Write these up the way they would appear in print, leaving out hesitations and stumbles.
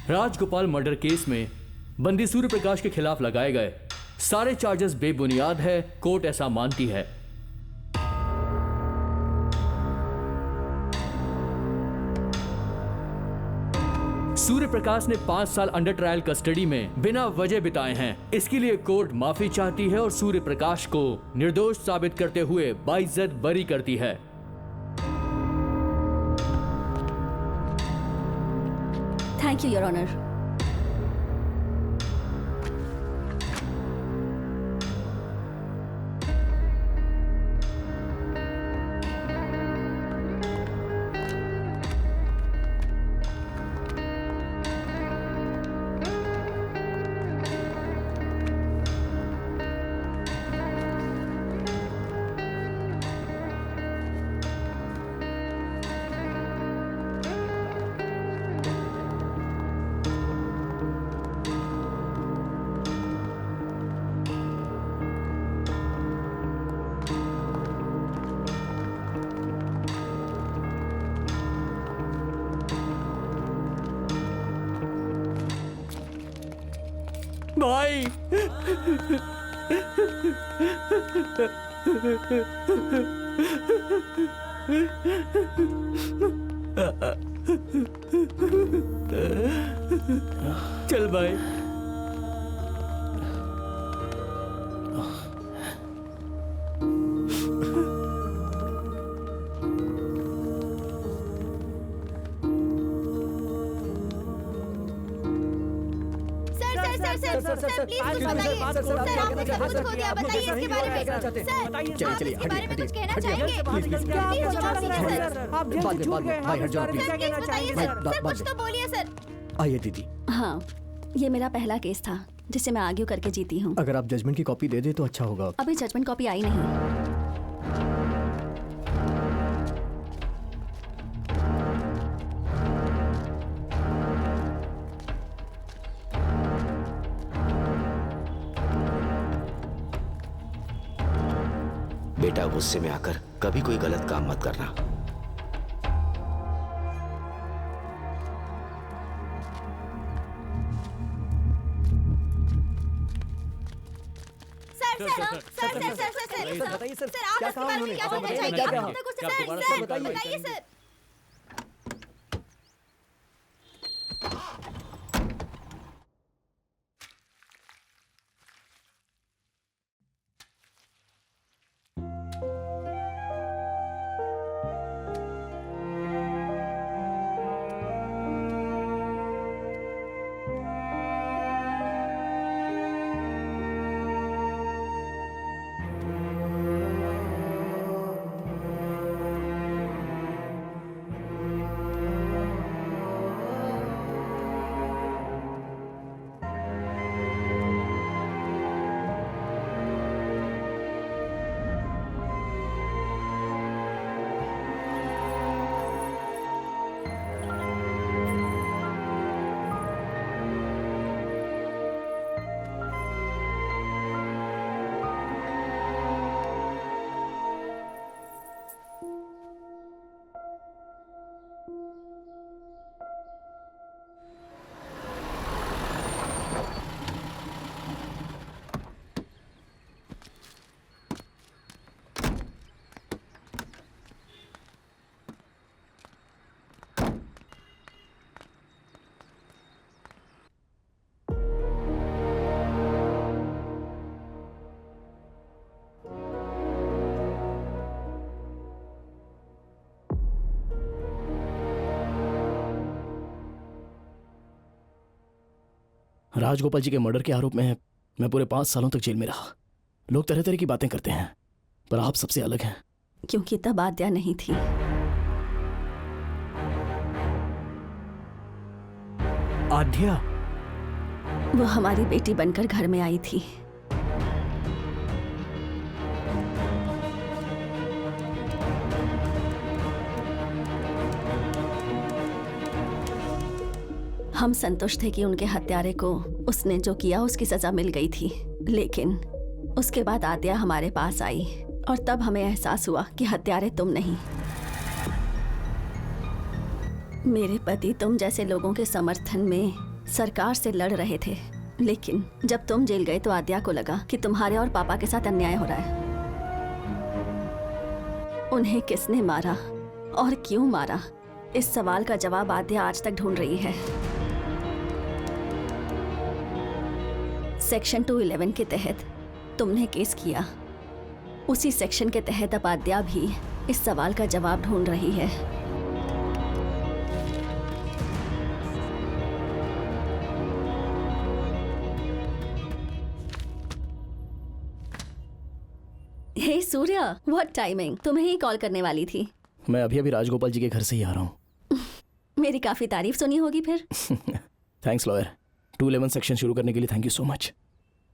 Rajagopal murder case में बंदी सूर्य प्रकाश के खिलाफ लगाए गए सारे चार्जेस बेबुनियाद है, कोर्ट ऐसा मानती है। सूर्य प्रकाश ने 5 साल अंडर ट्रायल कस्टडी में बिना वजह बिताए हैं। इसके लिए कोर्ट माफी चाहती है और सूर्य प्रकाश को निर्दोष साबित करते हुए बाइज्जत बरी करती है। Thank you your honour. भाई चल भाई। सर प्लीज कुछ बताइए। सर आपने सब कुछ खो दिया, बताइए इसके बारे में। सर आप इसके बारे में कुछ कहना चाहेंगे? प्लीज जवाब दीजिए सर। आप जेल से छूट गए हैं। सर प्लीज बताइए सर। सर कुछ तो बोलिए सर। आइए दीदी। हाँ, ये मेरा पहला केस था जिसे मैं आर्ग्यू करके जीती हूँ। अगर आप जजमेंट की कॉपी दे दे तो अच्छा होगा। अभी जजमेंट कॉपी आई नहीं। बेटा, गुस्से में आकर कभी कोई गलत काम मत करना। सर बताइए सर। क्या कहा उन्होंने? क्या बोलना चाहिए? सर बताइए सर। राजगोपाल जी के मर्डर के आरोप में मैं पूरे 5 सालों तक जेल में रहा। लोग तरह तरह की बातें करते हैं, पर आप सबसे अलग हैं। क्योंकि तब आद्या नहीं थी। आद्या? वो हमारी बेटी बनकर घर में आई थी। हम संतुष्ट थे कि उनके हत्यारे को उसने जो किया उसकी सजा मिल गई थी, लेकिन उसके बाद आद्या हमारे पास आई और तब हमें एहसास हुआ कि हत्यारे तुम नहीं। मेरे पति तुम जैसे लोगों के समर्थन में सरकार से लड़ रहे थे, लेकिन जब तुम जेल गए तो आद्या को लगा कि तुम्हारे और पापा के साथ अन्याय हो रहा है। उन्हें किसने मारा और क्यों मारा, इस सवाल का जवाब आद्या आज तक ढूंढ रही है। सेक्शन 211 के तहत तुमने केस किया, उसी सेक्शन के तहत अब आद्या भी इस सवाल का जवाब ढूंढ रही है। हे सूर्या, व्हाट टाइमिंग, तुम्हें ही कॉल करने वाली थी। मैं अभी अभी राजगोपाल जी के घर से ही आ रहा हूँ। मेरी काफी तारीफ सुनी होगी फिर। Thanks lawyer. 211 सेक्शन शुरू करने के लिए थैंक यू सो मच।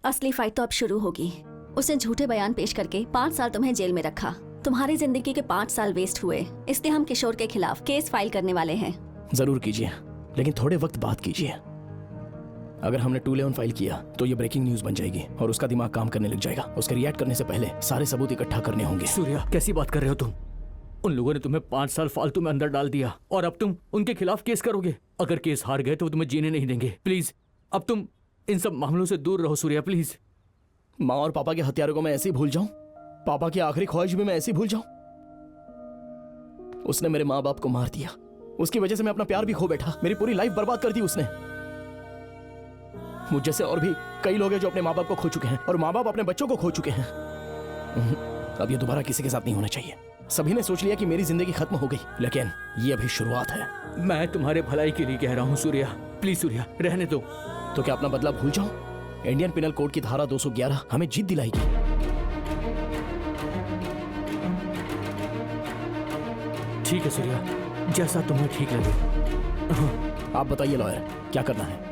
असली फाइट तो अब शुरू होगी। उसने झूठे बयान पेश करके 5 साल तुम्हें जेल में रखा। तुम्हारी जिंदगी के 5 साल वेस्ट हुए, इसलिए हम किशोर के खिलाफ केस फाइल करने वाले हैं। जरूर कीजिए, लेकिन थोड़े वक्त बाद कीजिए। अगर हमने 211 फाइल किया तो ये ब्रेकिंग न्यूज बन जाएगी और उसका दिमाग काम करने लग जाएगा। उसके रिएक्ट करने से पहले सारे सबूत इकट्ठा करने होंगे। सूर्या, कैसी बात कर रहे हो तुम? उन लोगों ने तुम्हें 5 साल फालतू में अंदर डाल दिया और अब तुम उनके खिलाफ केस करोगे। अगर केस हार गए तो वो तुम्हें जीने नहीं देंगे। प्लीज अब तुम इन सब मामलों से दूर रहो सूर्या, प्लीज। माँ और पापा के हत्यारों को मैं ऐसे ही भूल जाऊं? पापा की आखिरी ख्वाहिश भी मैं ऐसे ही भूल जाऊं? उसने मेरे माँ बाप को मार दिया, उसकी वजह से मैं अपना प्यार भी खो बैठा। मेरी पूरी लाइफ बर्बाद कर दी उसने। मुझ जैसे और भी कई लोग हैं जो अपने माँ बाप को खो चुके हैं और माँ बाप अपने बच्चों को खो चुके हैं। अब ये दोबारा किसी के साथ नहीं होना चाहिए। सभी ने सोच लिया कि मेरी जिंदगी खत्म हो गई, लेकिन ये अभी शुरुआत है। मैं तुम्हारे भलाई के लिए कह रहा हूँ सूर्या, प्लीज सूर्या, रहने दो। तो क्या अपना बदला भूल जाऊं? इंडियन पिनल कोड की धारा 211 हमें जीत दिलाएगी। ठीक है सूर्या, जैसा तुम्हें ठीक लगे। आप बताइए लॉयर, क्या करना है?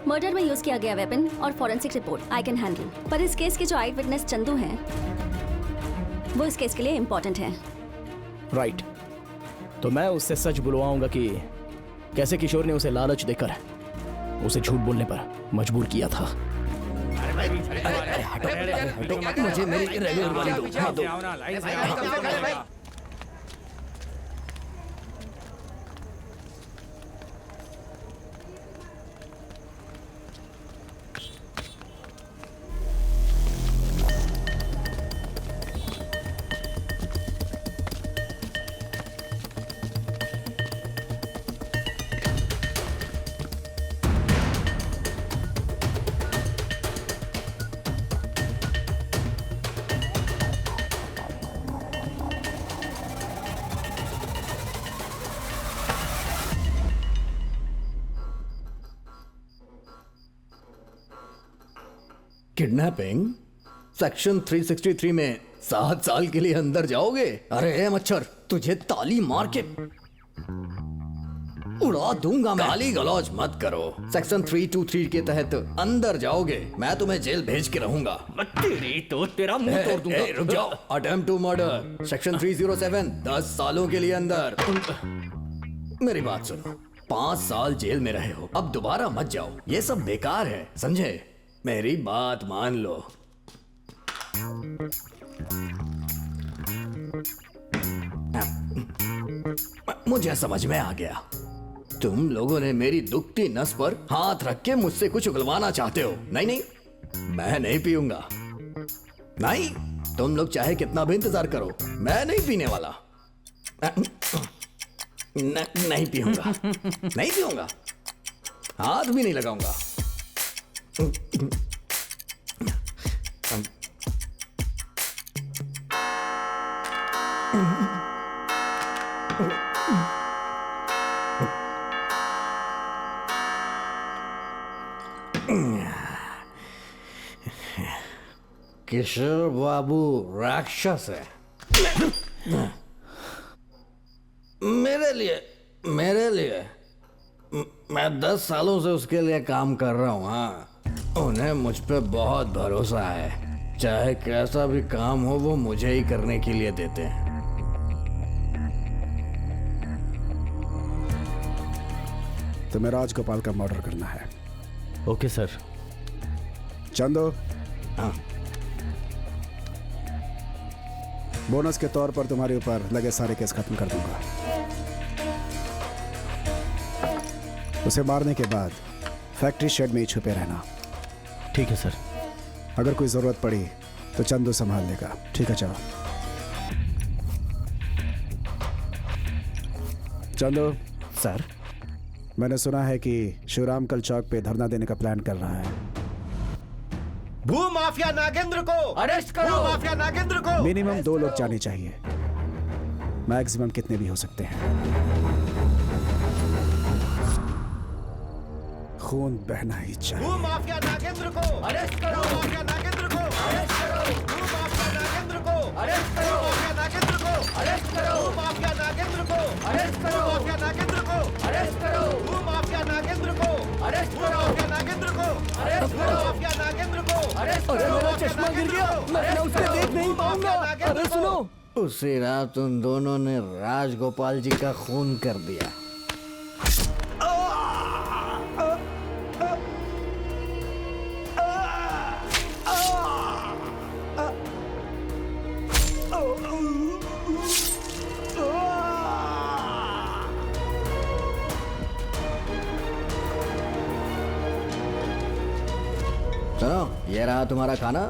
मर्डर में यूज किया गया वेपन और forensic report I can handle, पर इस केस के जो आई विटनेस चंदू हैं वो इस केस के लिए इम्पोर्टेंट हैं। राइट, तो मैं उससे सच बुलवाऊंगा कि कैसे किशोर ने उसे लालच देकर उसे झूठ बोलने पर मजबूर किया था। मुझे मेरी रेगुलर वाली दो। हाँ, दो। किडनैपिंग सेक्शन 363 में 7 साल के लिए अंदर जाओगे? अरे ए मच्छर, तुझे ताली मार के उड़ा दूंगा मैं। गाली गलौज मत करो। सेक्शन 323 के तहत अंदर जाओगे, मैं तुम्हें जेल भेज के रहूंगा। तेरी तो तेरा मुंह तोड़ दूंगा। रुक जाओ। अटेम्प्ट टू मर्डर सेक्शन 307 10 सालों के लिए अंदर। मेरी बात सुनो, 5 साल जेल में रहे हो, अब दोबारा मत जाओ। ये सब बेकार है, समझे? मेरी बात मान लो। मुझे समझ में आ गया, तुम लोगों ने मेरी दुखती नस पर हाथ रख के मुझसे कुछ उगलवाना चाहते हो। नहीं नहीं, मैं नहीं पीऊंगा। नहीं, तुम लोग चाहे कितना भी इंतजार करो, मैं नहीं पीने वाला। नहीं पीऊंगा, नहीं पीऊंगा, हाथ भी नहीं लगाऊंगा। किशोर बाबू राक्षस है। मेरे लिए मैं 10 सालों से उसके लिए काम कर रहा हूँ। हाँ, उन्हें मुझ पे बहुत भरोसा है। चाहे कैसा भी काम हो वो मुझे ही करने के लिए देते हैं। तुम्हें राजगोपाल का मर्डर करना है। Okay sir. चंदो, हाँ, बोनस के तौर पर तुम्हारे ऊपर लगे सारे केस खत्म कर दूंगा। उसे मारने के बाद फैक्ट्री शेड में ही छुपे रहना। ठीक है सर। अगर कोई जरूरत पड़ी तो चंदू संभाल लेगा। ठीक है चलो। चंदू सर, मैंने सुना है कि शिवराम कल चौक पे धरना देने का प्लान कर रहा है। भू माफिया नागेंद्र को अरेस्ट करो। भू माफिया नागेंद्र को मिनिमम 2 लोग जाने चाहिए, मैक्सिमम कितने भी हो सकते हैं। खून बहना ही चाहिए। भू माफिया नागेंद्र को अरेस्ट करो। भू माफिया नागेंद्र को अरेस्ट करो। भू माफिया नागेंद्र को अरेस्ट भू करो। माफिया नागेंद्र को अरेस्ट करो। भू माफिया नागेंद्र को अरेस्ट भू करो। माफिया नागेंद्र को अरेस्ट करो। भू माफिया नागेंद्र को अरेस्ट भू करो। माफिया नागेंद्र को अरेस्ट भू करो। माफिया नागेंद्र को अरेस्ट अरे करो। मेरा चश्मा गिर गया, मैं उसे देख नहीं पाऊंगा। अरे सुनो, उसी रात उन दोनों ने राजगोपाल जी का खून कर दिया। सुनो, ये रहा तुम्हारा खाना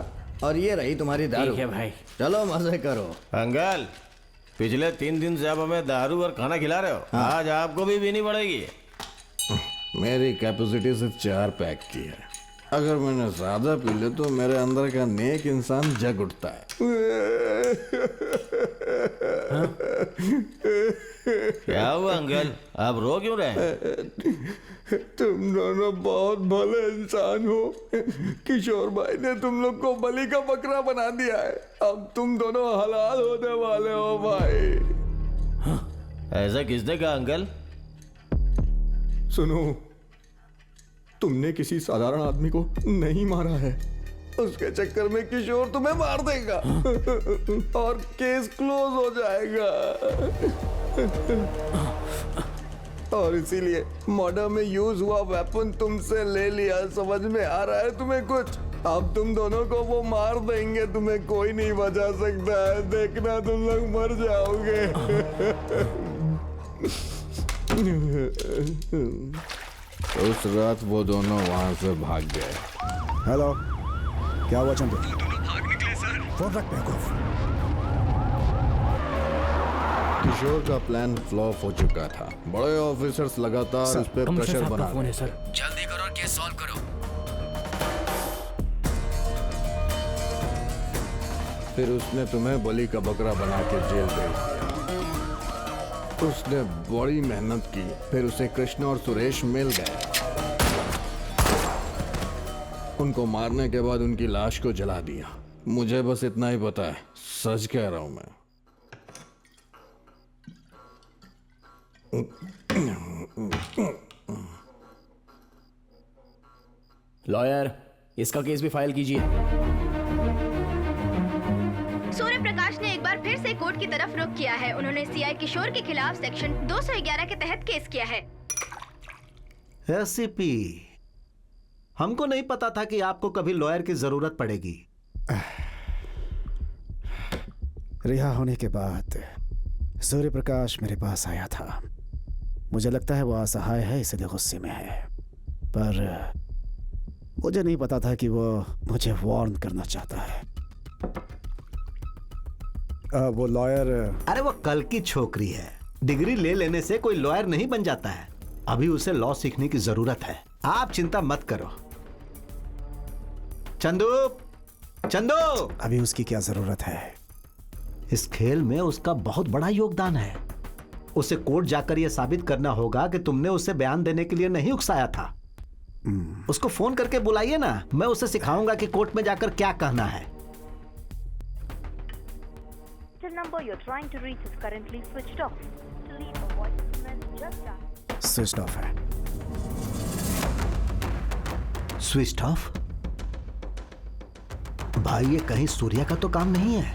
और ये रही तुम्हारी दारू। ठीक है भाई। चलो मजे करो। अंकल, पिछले 3 दिन से आप हमें दारू और खाना खिला रहे हो। आज आपको भी पीनी पड़ेगी। मेरी कैपेसिटी सिर्फ 4 पैक की है। अगर मैंने ज्यादा पी ले तो मेरे अंदर का नेक इंसान जग उठता है। क्या हुआ अंकल, आप रो क्यों रहे? तुम दोनों बहुत भले इंसान हो। किशोर भाई ने तुम लोग को बलि का बकरा बना दिया है। अब तुम दोनों हलाल होने वाले हो भाई। ऐसा किसने कहा अंकल? सुनो, तुमने किसी साधारण आदमी को नहीं मारा है। उसके चक्कर में किशोर तुम्हें मार देगा और केस क्लोज हो जाएगा। और इसीलिए मर्डर में यूज हुआ वेपन तुमसे ले लिया। समझ में आ रहा है तुम्हें कुछ? अब तुम दोनों को वो मार देंगे, तुम्हें कोई नहीं बचा सकता है। देखना, तुम लोग मर जाओगे। उस रात वो दोनों वहां से भाग गए। हेलो, क्या हुआ चंदू? भाग निकले सर। फोन रख बेवकूफ। किशोर का प्लान फ्लॉप हो चुका था। बड़े ऑफिसर्स लगातार उस पर प्रेशर बना फोन है सर। जल्दी करो और केस सॉल्व करो। फिर उसने तुम्हें बलि का बकरा बना के जेल भेज दिया। उसने बड़ी मेहनत की। फिर उसे कृष्ण और सुरेश मिल गए। उनको मारने के बाद उनकी लाश को जला दिया। मुझे बस इतना ही पता है, सच कह रहा हूं मैं। लॉयर, इसका केस भी फाइल कीजिए। सूर्य प्रकाश ने एक बार फिर से कोर्ट की तरफ रुख किया है। उन्होंने सीआई किशोर के खिलाफ सेक्शन 211 के तहत केस किया है। एसीपी, हमको नहीं पता था कि आपको कभी लॉयर की जरूरत पड़ेगी। रिहा होने के बाद सूर्य प्रकाश मेरे पास आया था। मुझे लगता है वो असहाय है, इसलिए गुस्से में है। पर मुझे नहीं पता था कि वो मुझे वार्न करना चाहता है। वो लॉयर। अरे वो कल की छोकरी है। डिग्री ले लेने से कोई लॉयर नहीं बन जाता है। अभी उसे लॉ सीखने की जरूरत है। आप चिंता मत करो। चंदू, चंदू, अभी उसकी क्या जरूरत है? इस खेल में उसका बहुत बड़ा योगदान है। उसे कोर्ट जाकर यह साबित करना होगा कि तुमने उसे बयान देने के लिए नहीं उकसाया था। उसको फोन करके बुलाइए ना, मैं उसे सिखाऊंगा कि कोर्ट में जाकर क्या कहना है। The number you're trying to reach is currently switched off. To leave a voice message, just dial. Switch off है। Switch off? भाई ये कहीं सूर्या का तो काम नहीं है।